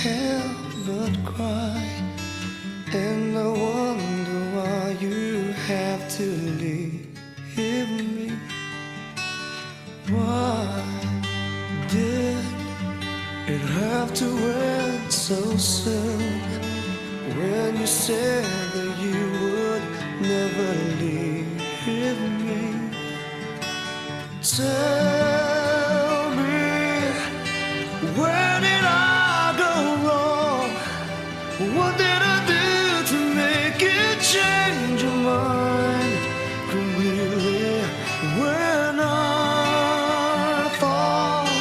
haven't cried, and I wonder why you have to leave me. Why did it have to end so soon? When you said that you would never leave me. Tell me, where did I go wrong? What did I do to make you change your mind completely? When I thought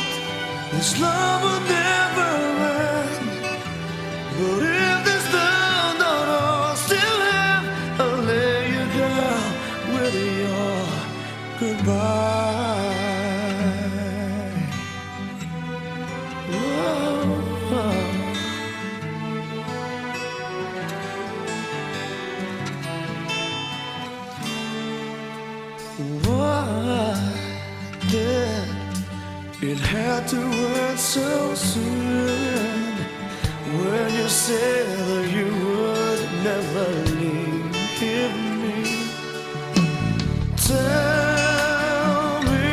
this love would never end, but if this love don't all still have, I'll lay you down with your goodbye. Why did it have to end so soon? When you said that you would never leave me. Tell me,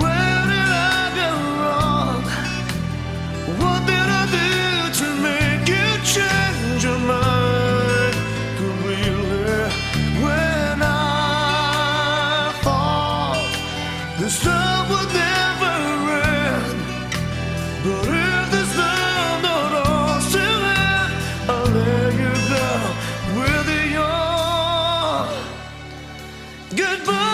where did I go wrong? What did I do to make you change your mind completely? When I thought this love would never end, but if this love don't all still end, I'll lay you down with your goodbye.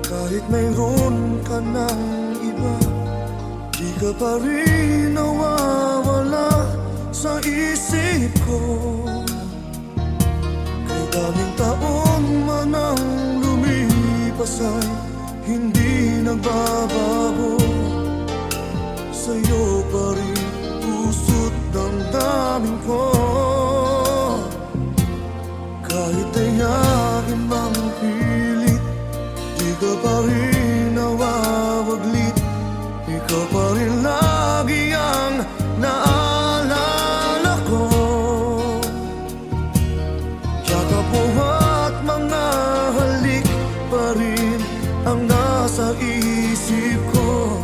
Kahit mayroon ka ng iba, di ka pa rin nawawala sa isip ko. Kay daming taon man ang lumipas ay hindi nagbabago. Sa'yo pa rin puso't damdamin ko. Kahit ayain mang pilit, di ka pa rin nawawaglit. Ikaw pa rin lagi ang naalala ko. Yakap mo at mga halik pa rin ang nasa isip ko.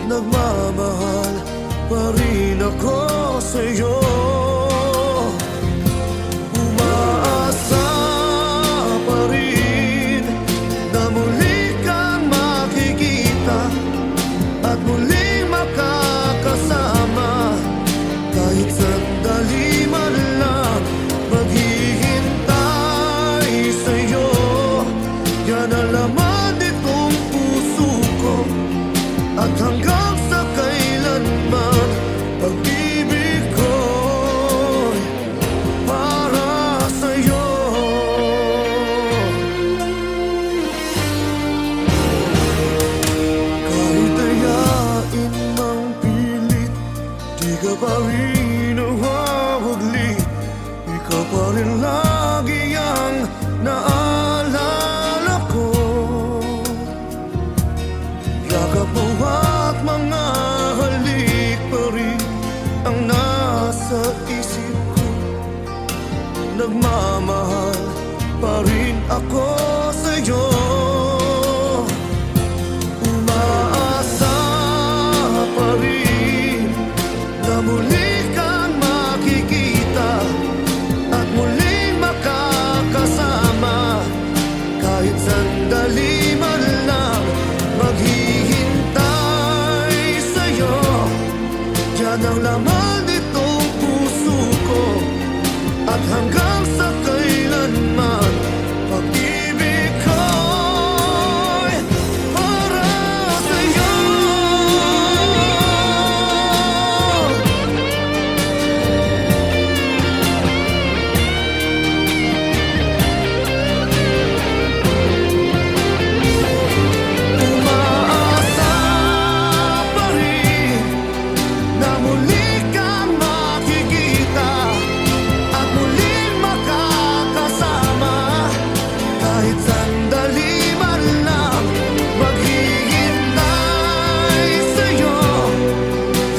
Nagmamahal pa rin ako sa'yo. At hanggang sa kailanman, pag-ibig ko rin lagi ang naalala ko. Yakap mo at mga halik pa rin ang nasa isip ko. Nagmamahal pa rin ako sa'yo. Umaasa pa rin na muli kang makikita at muling makakasama. Kahit sandali man lang maghihintay sa'yo. Yan ang laman nitong puso ko. At hanggang sa kailanman pag-ibig ko'y para sa'yo. Umaasa pa rin na muli kang makikita at muling makakasama. Kahit sandali man lang maghihintay sa'yo.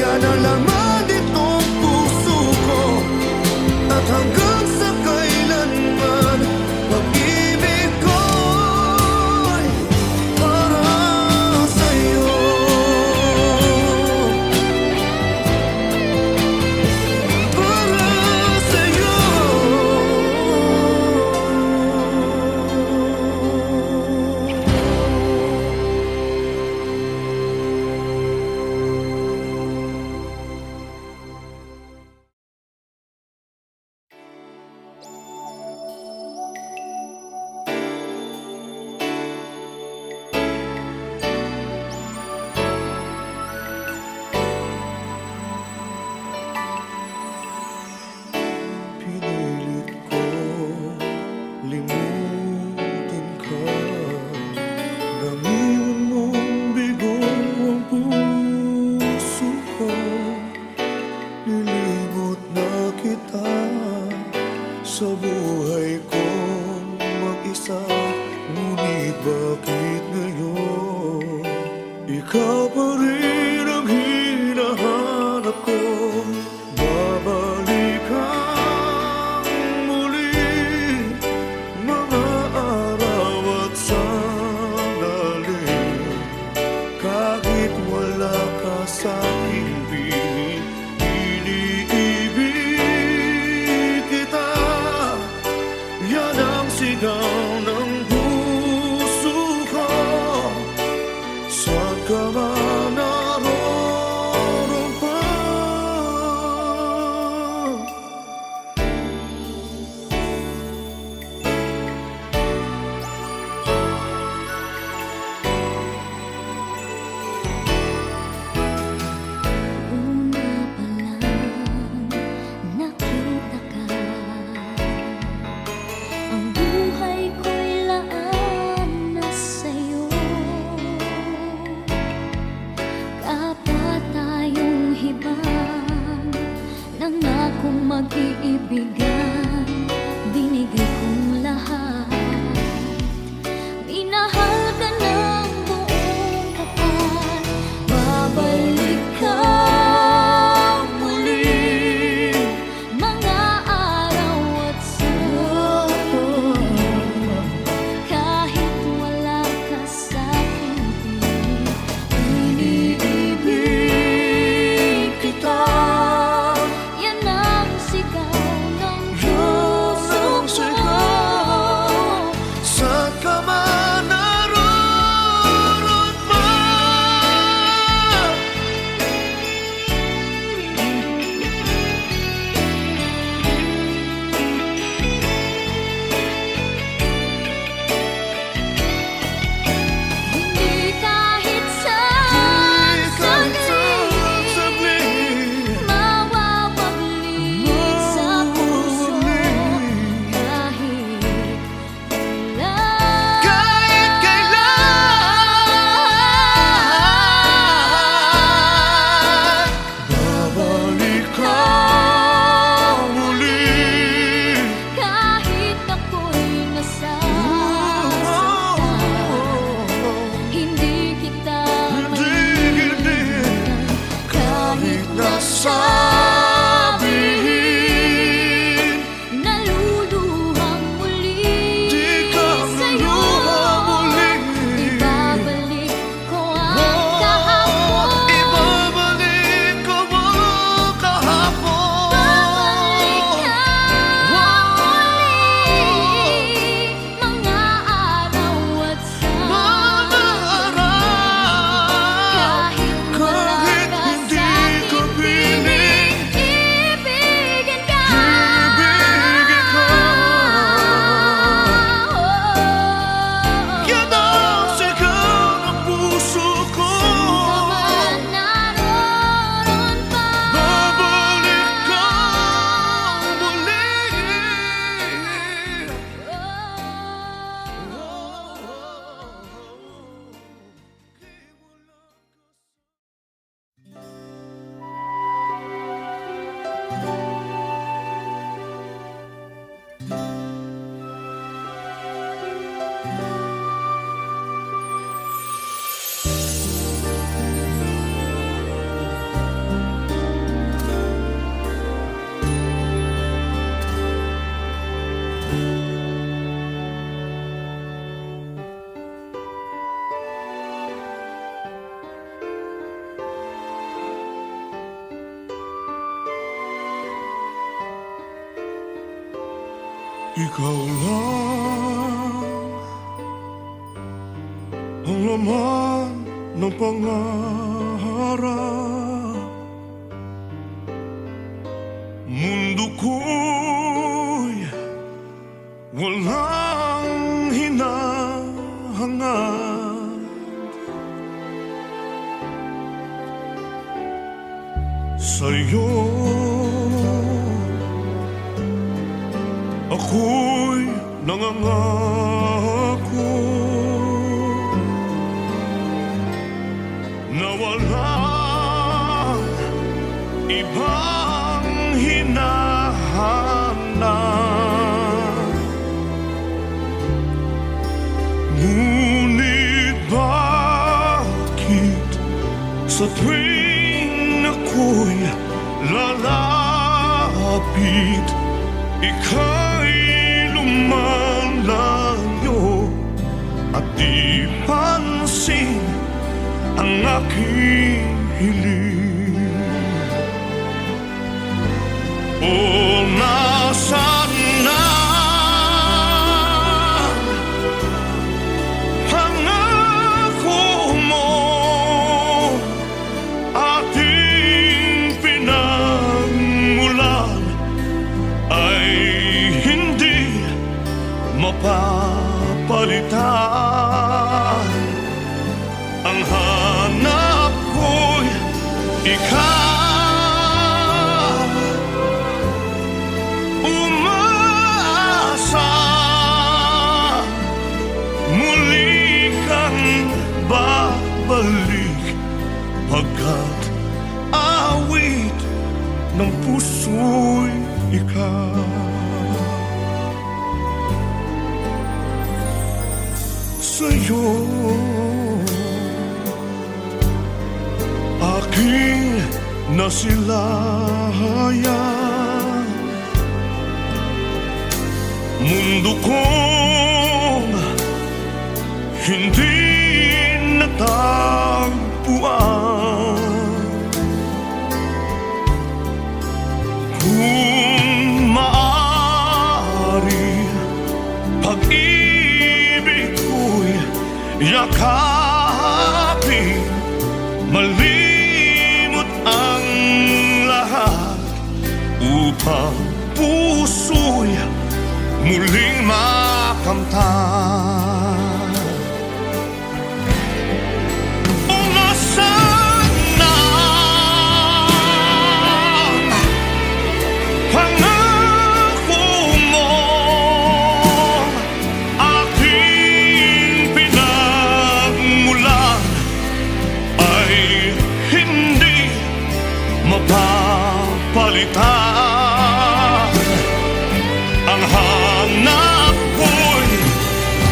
Yan ang laman nitong puso ko. At hanggang sa kailanman pag-ibig ko'y para sa'yo. Para sa'yo. Pinilit ko limutin ka. Namiwan mong bigo ang puso ko. Nilimot na kita sa buhay kong mag-isa. Ngunit bakit ngayon ikaw pa rin ang hinahanap ko? Babalik ang muli, mga araw at sandali. Kahit wala ka sa aking piling, iniibig kita. Yan ang sigaw ng puso ko. Saan ka man naroon pa? Una pa lang nakita ka, ang buhay ko ikaw lang ang laman ng pangarap. Mundo ko'y walang hinahangad. Sa'yo ako'y nangangako na walang ibang hinahanap. Ngunit bakit sa tuwing ako'y lalapit, ika'y lumalayo at di pansin ang aking hiling. O nasaan na pangako mo, ating pinagmulan ay hindi mapapalitan. Ang hanap ko'y ikaw, umaasa muli kang babalik, pagkat awit ng puso'y ikaw. Sa'yo aking nasilayan, mundo kong hindi natagpuan. Kung maaari, pag-ibig ko'y yakapin, malimot ang lahat, upang puso'y muling makamtan. O nasaan na pangako mo, aking pinagmulan ay hindi mapapalitan. Ang hanap ko'y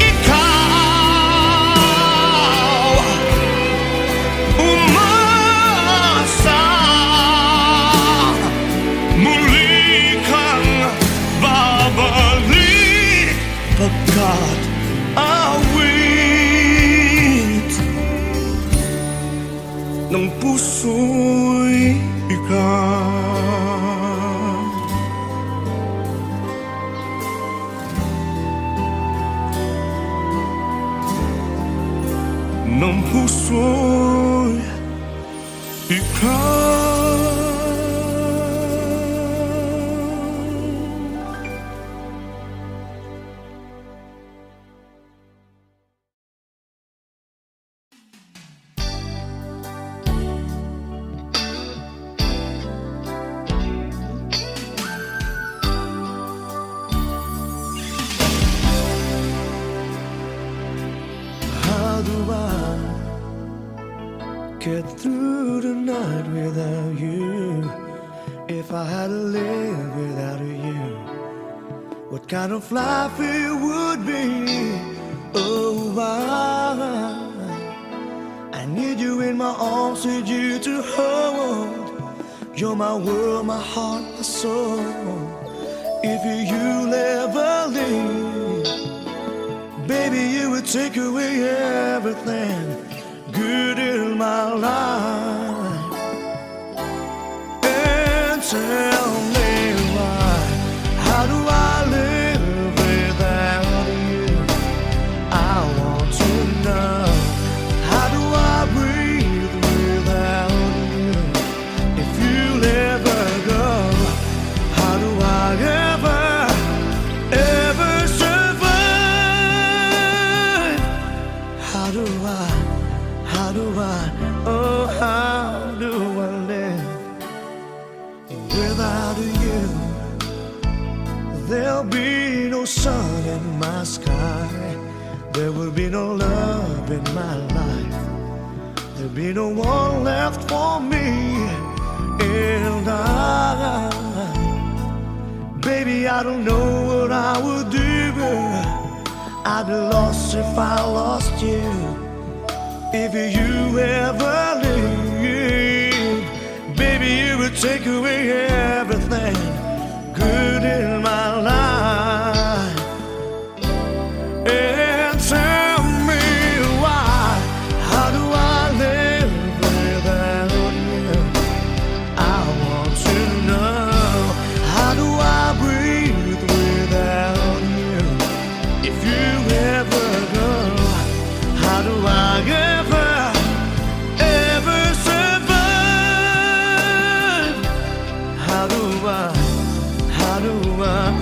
ikaw, umasa muli kang babalik, pagkat awit ng puso'y ikaw. Ng puso'y ikaw. How do I get through the night without you? If I had to live without you, what kind of life it would be? Oh, I need you in my arms, need you to hold. You're my world, my heart, my soul. If you'll ever leave, baby, you would take away everything good in my life. And tell me why, how do I live sun in my sky, there will be no love in my life. There'll be no one left for me. And baby, I don't know what I would do. I'd be lost if I lost you. If you ever leave, baby, you would take away everything good in my life. And tell me why, how do I live without you? I want to know, how do I breathe without you? If you ever go, how do I ever survive? How do I,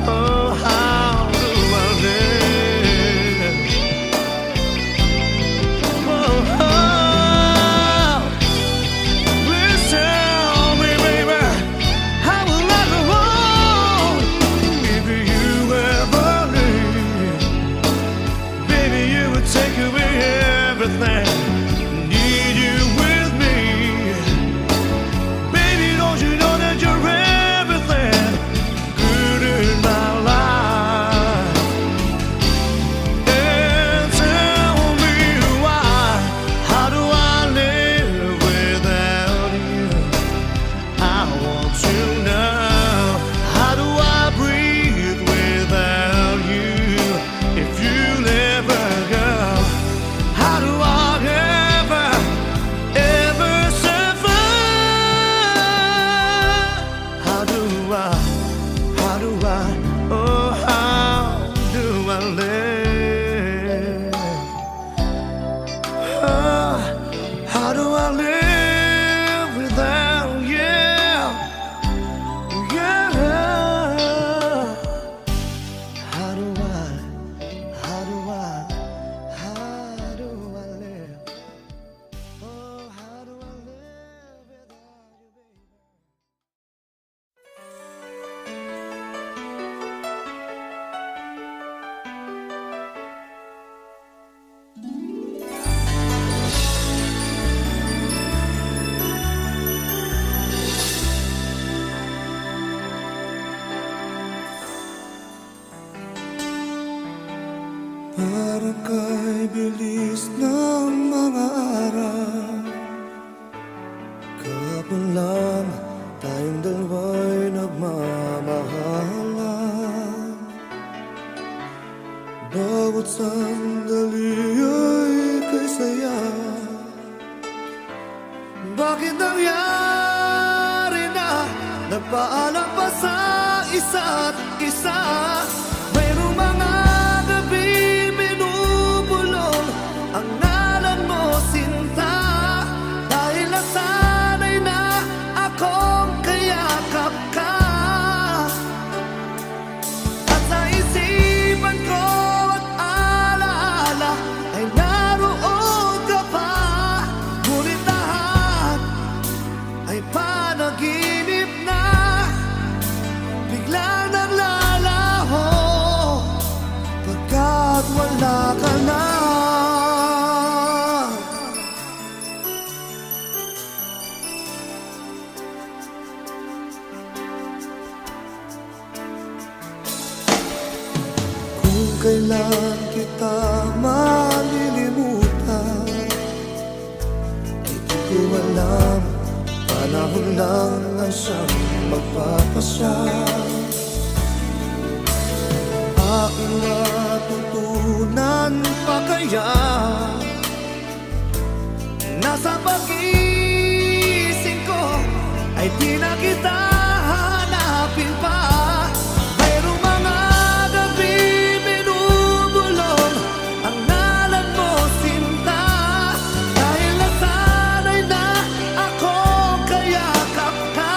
oh, how do I live? Oh, please tell me, baby, how will I go on if you ever leave? Baby, you would take away everything. Need you with me. Baby, don't you know that you're everything good in my life? And tell me why, how do I live without you? I want to know, how do I breathe without you? If you never go, how do I ever survive? How do I, oh, how do I live? Oh, how do I live without you? Yeah. How do I live? Oh, how do I live without you, baby? Parang kay bilis ng mga araw, kahapon lang tayong dalawa'y nagmamahalan. Bawat sandali ay kay saya. Bakit nangyari na nagpaalam pa sa isa't isa? Mayroong mga gabi binubulong ang ngalan mo, sinta. Dahil nasanay na akong kayakap ka. At sa isipan ko at alaala ay naroon ka pa. Ngunit lahat ay panaginip na. Bigla nang lalaho pagkat wala ka na. Kung kailan kita malilimutan, ay di ko alam. Panahon lang ang siyang magpapasya. Aking natutunan pa kaya nasa pag-ising ko ay di na kita hanapin pa. Mayroong mga gabi binubulong ang ngalan mo, sinta. Dahil nasanay na akong kayakap ka.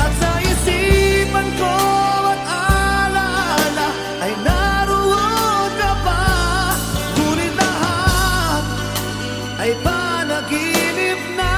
At sa isipan ko at alaala ay naroon ka pa. Ngunit lahat ay panaginip na.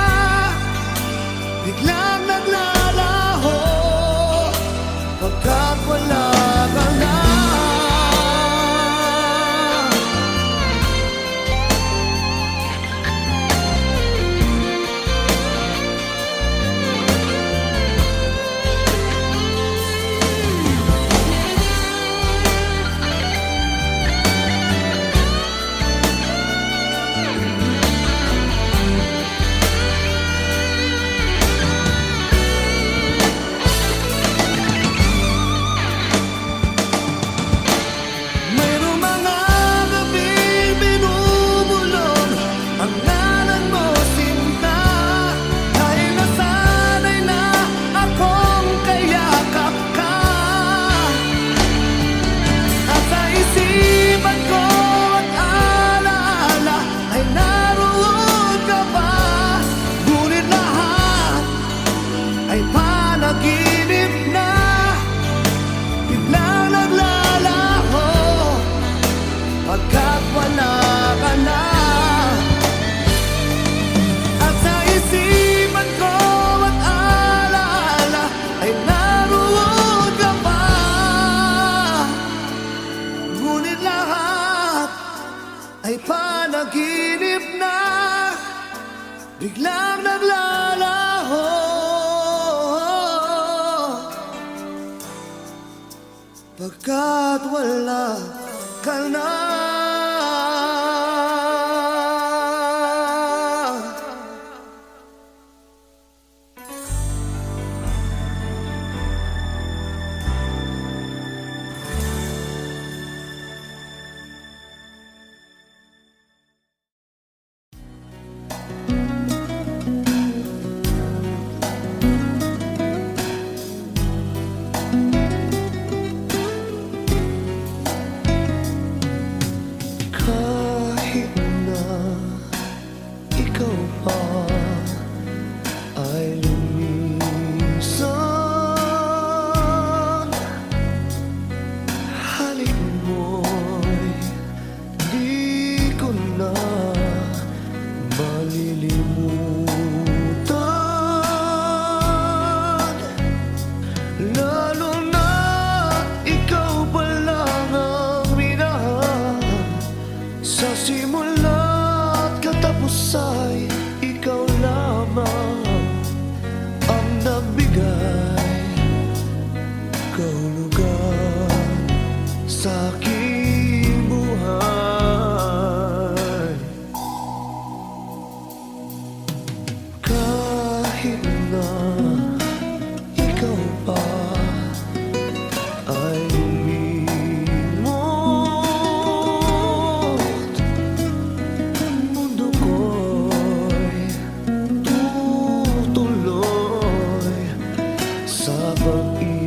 panaginip na biglang naglalaho. Pagkat wala ka na. Kahit na ikaw pa ay lumisan, halik mo'y di ko na malilimutan. Lalo na ikaw pa lang ang minahal. Sa simula't katapos ay ikaw lamang ang nagbigay kahulugan sa aking buhay. Kahit na ikaw pa ay lumimot, mundo ko'y tutuloy sa pag-ikot.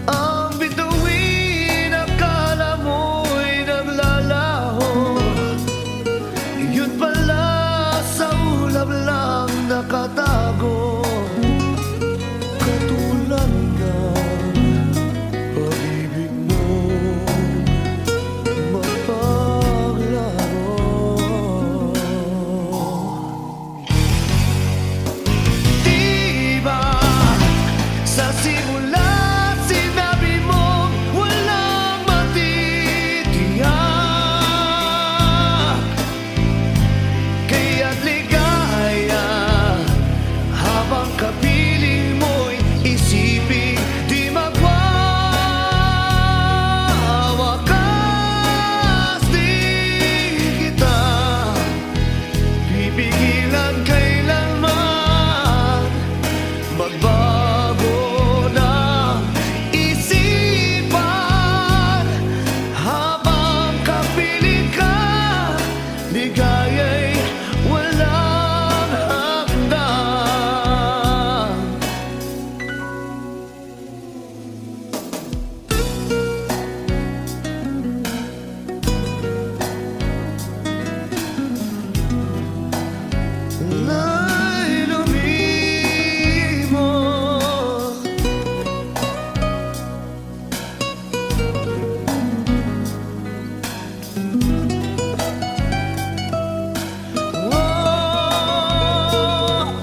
Ang bituin akala mo'y naglalaho, yun pala sa ulap lang nakatago. Katulad ng pag-ibig mo mapaglaro. Di ba sa simula sinabi mo walang matitiyak, kaya't ligaya habang kapiling mo'y isipin di magwawakas. Di kita pipigilan kailanman magbago ng isipan. Habang kapiling ka, ligaya'y walang hanggan. Na'y lumimot,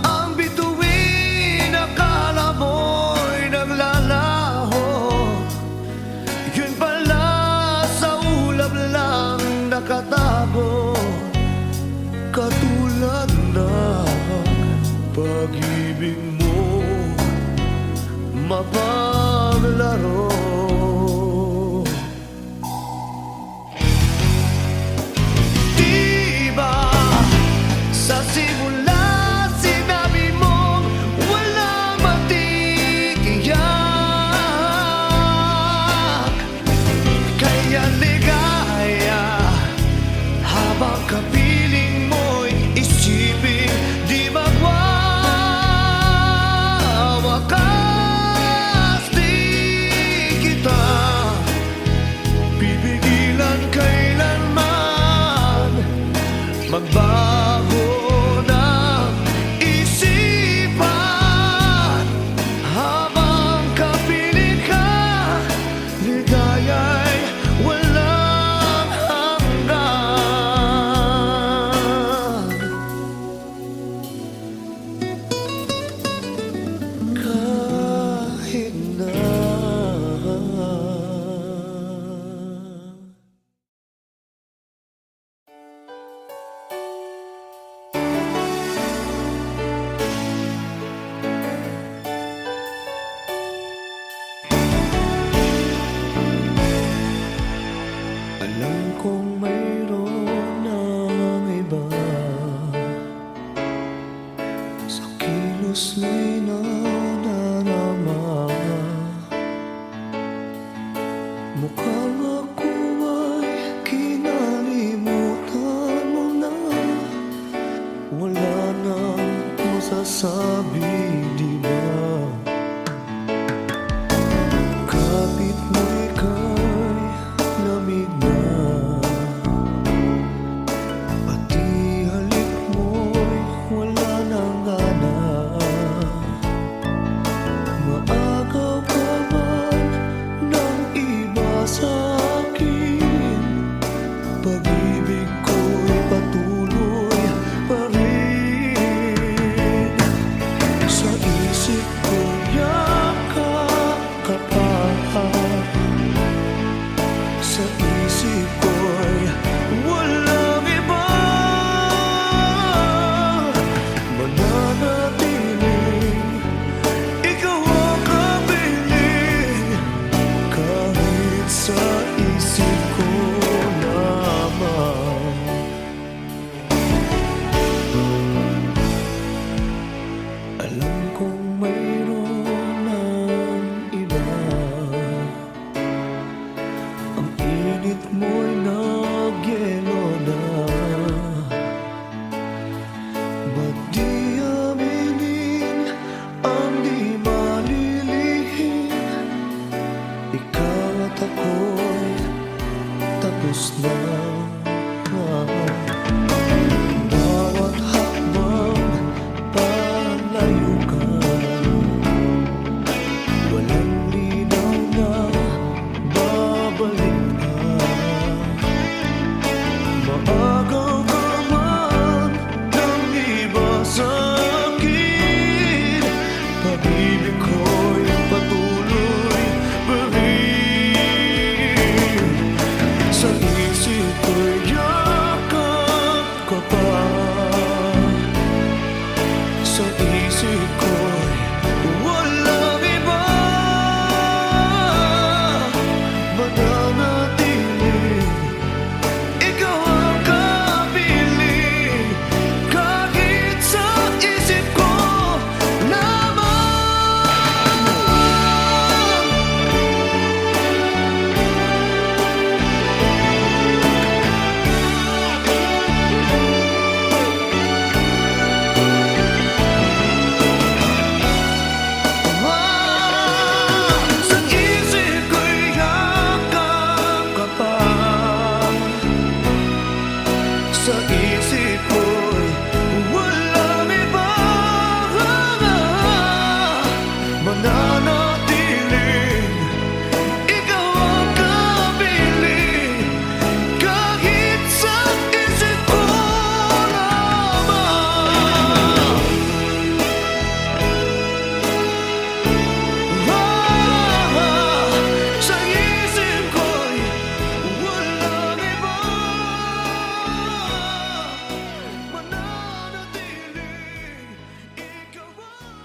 ang bituin akala mo'y naglalaho, yun pala sa ulap lang nakatago. Katulad ng pag-ibig mo mapaglaro. Di ba sa simula sinabi mo walang matitiyak, kaya ligaya habang kapiling mo'y isipin di magwawakas. Di Alam kong mayroon ng iba sa kilos mo'y nadarama. Mukhang ako ay kinalimutan mo na. Wala nang masasabi, di ba? Kapit mo ika'y lamig na, pati halik mo'y wala nang gana. Maagaw ka man ng iba sa akin, pag-ibig ko'y patuloy pa rin. Sa isip ko yakap ka pa, sa isip ko'y walang iba. Mananatiling ikaw ang kapiling, kahit sa isip ko lamang. Alam kong mayroon ng iba, ang init mo'y nagyelo na. Ba't di aminin ang di malilihim? Ikaw at ako'y tapos na. Bawat hakbang palayo ka, walang linaw na babalik ka. Maagaw ka man ng iba sa akin, pag-ibig ko'y patuloy pa rin. Sa isip ko'y yakap ka pa, sa isip ko'y walang iba. Mananatiling ikaw ang kapiling, kahit sa isip ko lamang. Sa isip ko'y yakap ka pa, sa isip ko'y walang iba. Mananatiling ikaw ang kapiling, kahit sa isip ko lamang. Sa isip ko'y walang iba. Mananatiling ikaw ang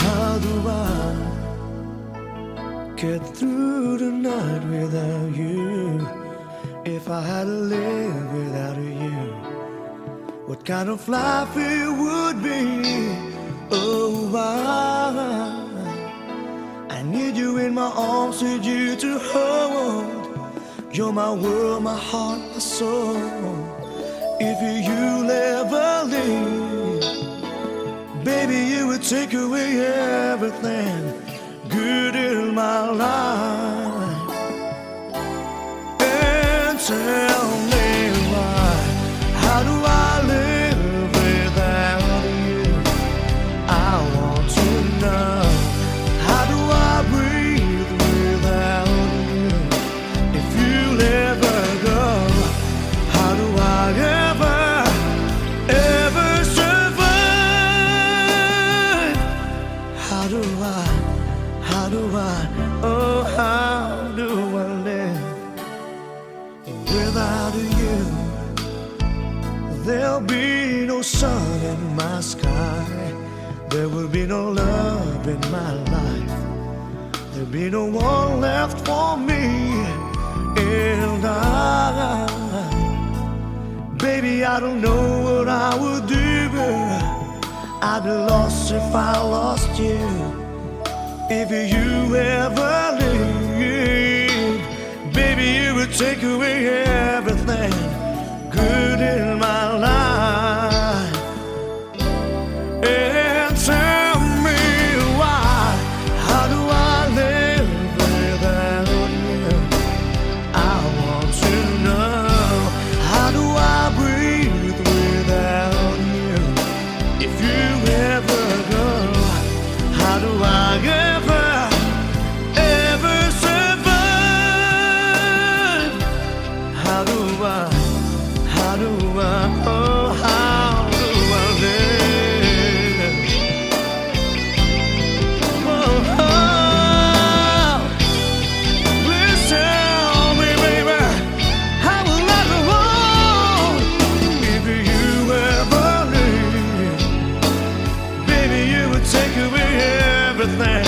How do I get through the night without you? If I had to live without you, what kind of life it would be? Oh, I need you in my arms, need you to hold. You're my world, my heart, my soul. If you'll ever leave, baby, you would take away everything good in my life. And tell me why, how do I live without you? I want to know, how do I breathe without you? If you'll ever go, how do I ever survive? How do I, oh, how do I without you. There'll be no sun in my sky. There will be no love in my life. There'll be no one left for me. And baby, I don't know what I would do. I'd be lost if I lost you. If you ever leave, baby, you would take away everything good in my life. And tell me why, how do I live without you? I want to know, how do I breathe without you? If you ever go, how do I ever survive? How do I, oh, how do I live? Oh, please tell me, baby, how will I go on if you ever leave? Baby, you would take away everything